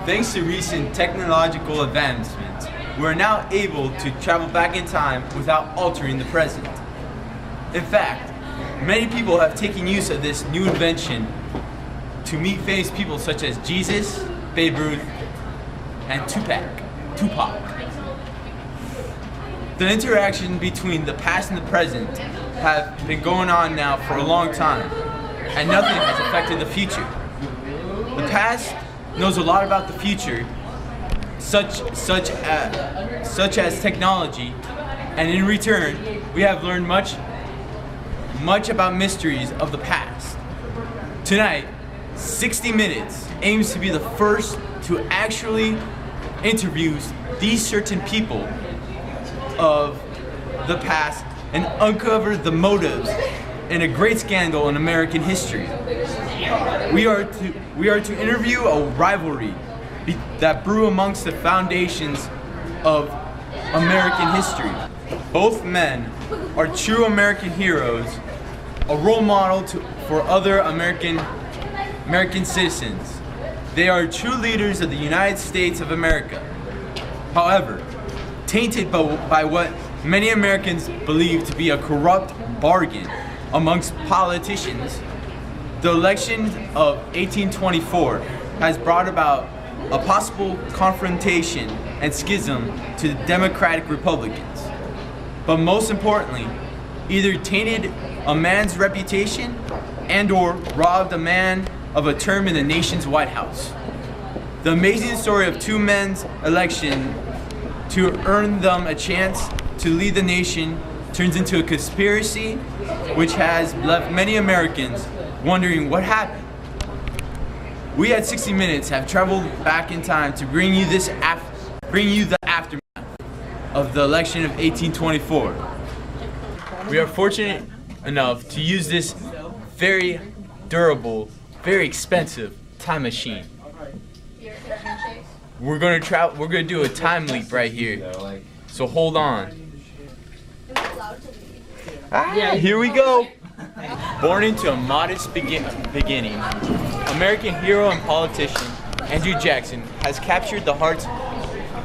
Thanks to recent technological advancements, we're now able to travel back in time without altering the present. In fact, many people have taken use of this new invention to meet famous people such as Jesus, Babe Ruth, and Tupac. The interaction between the past and the present have been going on now for a long time, and nothing has affected the future. The past knows a lot about the future, such as technology, and in return, we have learned much about mysteries of the past. Tonight, 60 Minutes aims to be the first to actually interview these certain people of the past and uncover the motives in a great scandal in American history. We are to interview a rivalry that brew amongst the foundations of American history. Both men are true American heroes, a role model for other American citizens. They are true leaders of the United States of America. However, tainted by what many Americans believe to be a corrupt bargain amongst politicians, the election of 1824 has brought about a possible confrontation and schism to the Democratic Republicans. But most importantly, either tainted a man's reputation and/or robbed a man of a term in the nation's White House. The amazing story of two men's election to earn them a chance to lead the nation turns into a conspiracy which has left many Americans wondering what happened. We at 60 Minutes have traveled back in time to bring you the aftermath of the election of 1824. We are fortunate enough to use this very durable, very expensive time machine. We're gonna do a time leap right here. So hold on. Here we go. Born into a modest beginning, American hero and politician Andrew Jackson has captured the hearts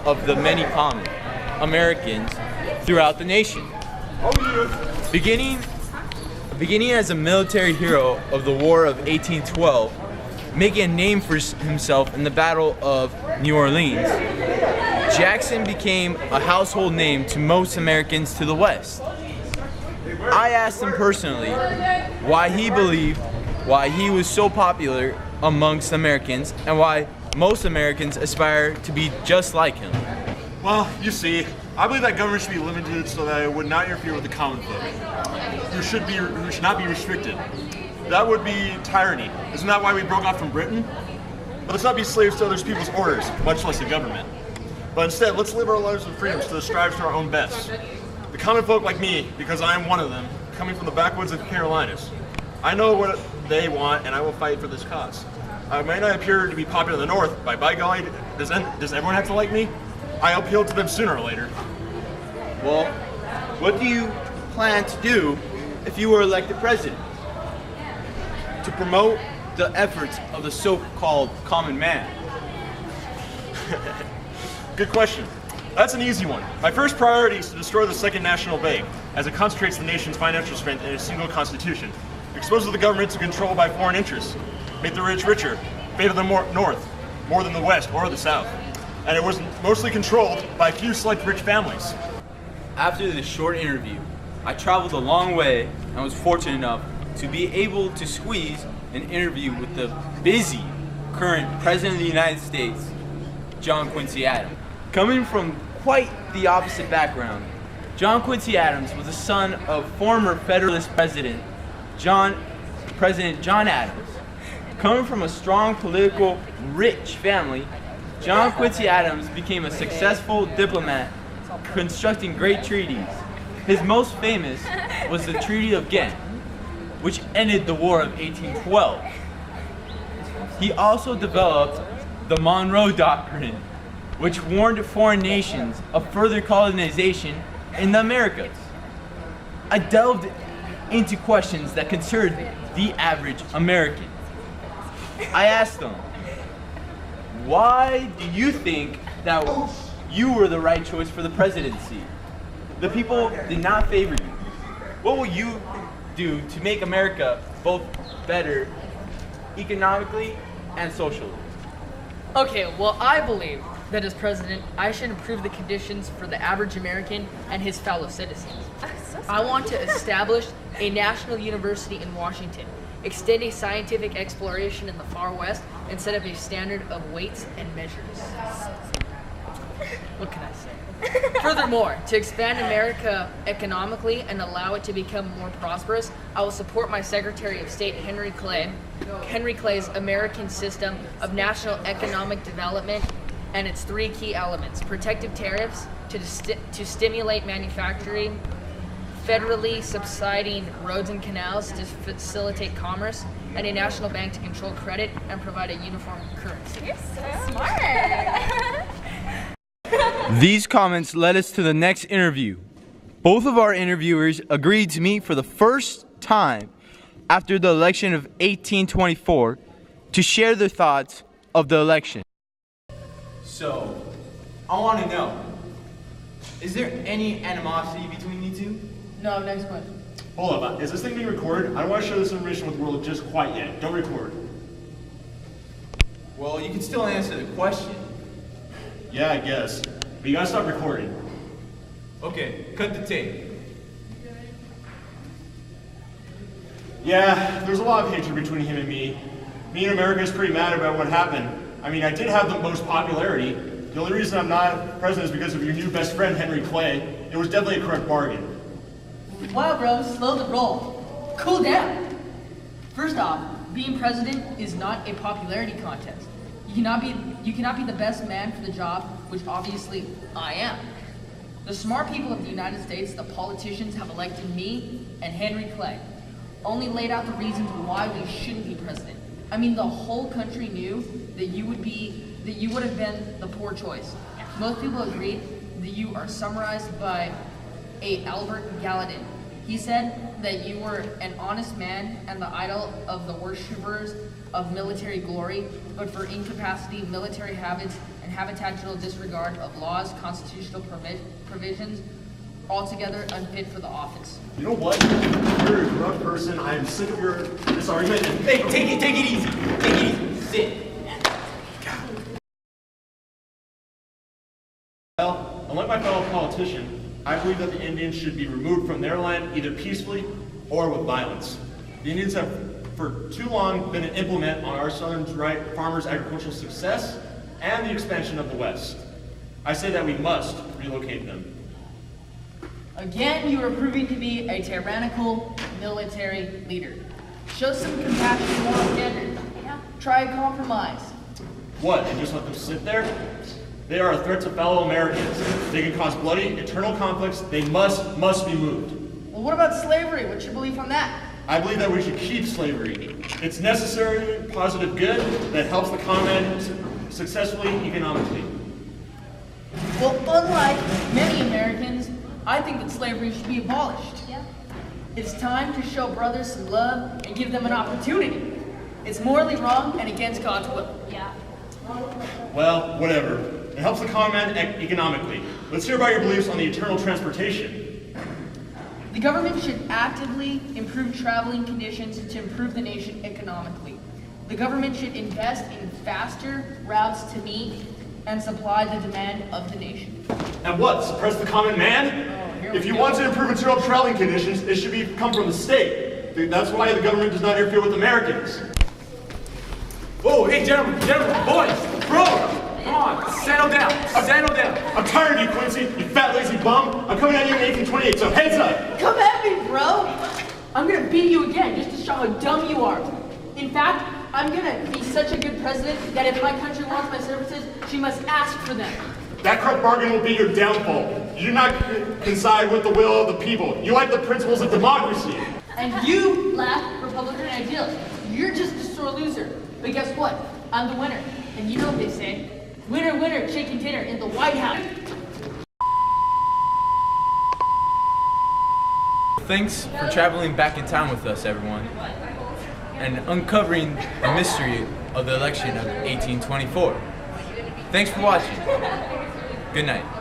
of the many common Americans throughout the nation. Beginning as a military hero of the War of 1812, making a name for himself in the Battle of New Orleans, Jackson became a household name to most Americans to the West. I asked him personally why he was so popular amongst Americans and why most Americans aspire to be just like him. Well, you see, I believe that government should be limited so that it would not interfere with the common folk, who should not be restricted. That would be tyranny. Isn't that why we broke off from Britain? But let's not be slaves to other people's orders, much less the government. But instead, let's live our lives with freedom so that strives to our own best. The common folk like me, because I am one of them, coming from the backwoods of the Carolinas. I know what they want, and I will fight for this cause. I may not appear to be popular in the North, but by golly, does everyone have to like me? I appeal to them sooner or later. Well, what do you plan to do if you were elected president? To promote the efforts of the so-called common man? Good question. That's an easy one. My first priority is to destroy the Second National Bank, as it concentrates the nation's financial strength in a single constitution, exposes the government to control by foreign interests, make the rich richer, favor the North more than the West or the South, and it was mostly controlled by a few select rich families. After this short interview, I traveled a long way and was fortunate enough to be able to squeeze an interview with the busy current President of the United States, John Quincy Adams. Coming from quite the opposite background, John Quincy Adams was the son of former Federalist President John Adams. Coming from a strong political, rich family, John Quincy Adams became a successful diplomat, constructing great treaties. His most famous was the Treaty of Ghent, which ended the War of 1812. He also developed the Monroe Doctrine, which warned foreign nations of further colonization in the Americas. I delved into questions that concerned the average American. I asked them, why do you think that you were the right choice for the presidency? The people did not favor you. What will you do to make America both better economically and socially? Okay, well, I believe that as president, I should improve the conditions for the average American and his fellow citizens. I want to establish a national university in Washington, extend a scientific exploration in the far west, and set up a standard of weights and measures. What can I say? Furthermore, to expand America economically and allow it to become more prosperous, I will support my Secretary of State, Henry Clay's American System of National Economic Development and its three key elements: protective tariffs to stimulate manufacturing, federally subsidizing roads and canals to facilitate commerce, and a national bank to control credit and provide a uniform currency. You're so smart. These comments led us to the next interview. Both of our interviewers agreed to meet for the first time after the election of 1824 to share their thoughts of the election. So, I want to know, is there any animosity between you two? No, next question. Hold up, is this thing being recorded? I don't want to share this information with the world just quite yet. Don't record. Well, you can still answer the question. Yeah, I guess. But you gotta stop recording. Okay, cut the tape. Yeah, there's a lot of hatred between him and me. Me and America is pretty mad about what happened. I mean, I did have the most popularity. The only reason I'm not president is because of your new best friend, Henry Clay. It was definitely a correct bargain. Wow, bro, slow the roll. Cool down. First off, being president is not a popularity contest. You cannot be the best man for the job, which obviously I am. The smart people of the United States, the politicians, have elected me and Henry Clay. Only laid out the reasons why we shouldn't be president. I mean, the whole country knew that you would have been the poor choice. Most people agreed that you are summarized by a Albert Gallatin. He said that you were an honest man and the idol of the worshippers of military glory, but for incapacity, military habits, and habitual disregard of laws, constitutional provisions, altogether unfit for the office. You know what? You're a corrupt person. I am sick of this argument. Hey, take it easy. Take it easy. Sit. Well, unlike my fellow politician, I believe that the Indians should be removed from their land either peacefully or with violence. The Indians have for too long been an implement on our southern farmers' agricultural success and the expansion of the West. I say that we must relocate them. Again, you are proving to be a tyrannical military leader. Show some compassion and moral standards. Try a compromise. What, and just let them sit there? They are a threat to fellow Americans. They can cause bloody, eternal conflicts. They must be moved. Well, what about slavery? What's your belief on that? I believe that we should keep slavery. It's necessary, positive good that helps the common man successfully economically. Well, unlike many Americans, I think that slavery should be abolished. Yeah. It's time to show brothers some love and give them an opportunity. It's morally wrong and against God's will. Yeah. Well, whatever. It helps the common man economically. Let's hear about your beliefs on the eternal transportation. The government should actively improve traveling conditions to improve the nation economically. The government should invest in faster routes to meet and supply the demand of the nation. And what? Suppress the common man? If you want to improve material traveling conditions, it should come from the state. That's why the government does not interfere with Americans. Whoa, hey, gentlemen, boys, bro, come on, settle down. I'm tired of you, Quincy, you fat lazy bum. I'm coming at you in 1828, so heads up. Come at me, bro! I'm gonna beat you again just to show how dumb you are. In fact, I'm gonna be such a good president that if my country wants my services, she must ask for them. That corrupt bargain will be your downfall. You do not coincide with the will of the people. You like the principles of democracy. And you lack Republican ideals. You're just a sore loser. But guess what? I'm the winner. And you know what they say. Winner, winner, chicken dinner in the White House. Thanks for traveling back in time with us, everyone, and uncovering the mystery of the election of 1824. Thanks for watching. Good night.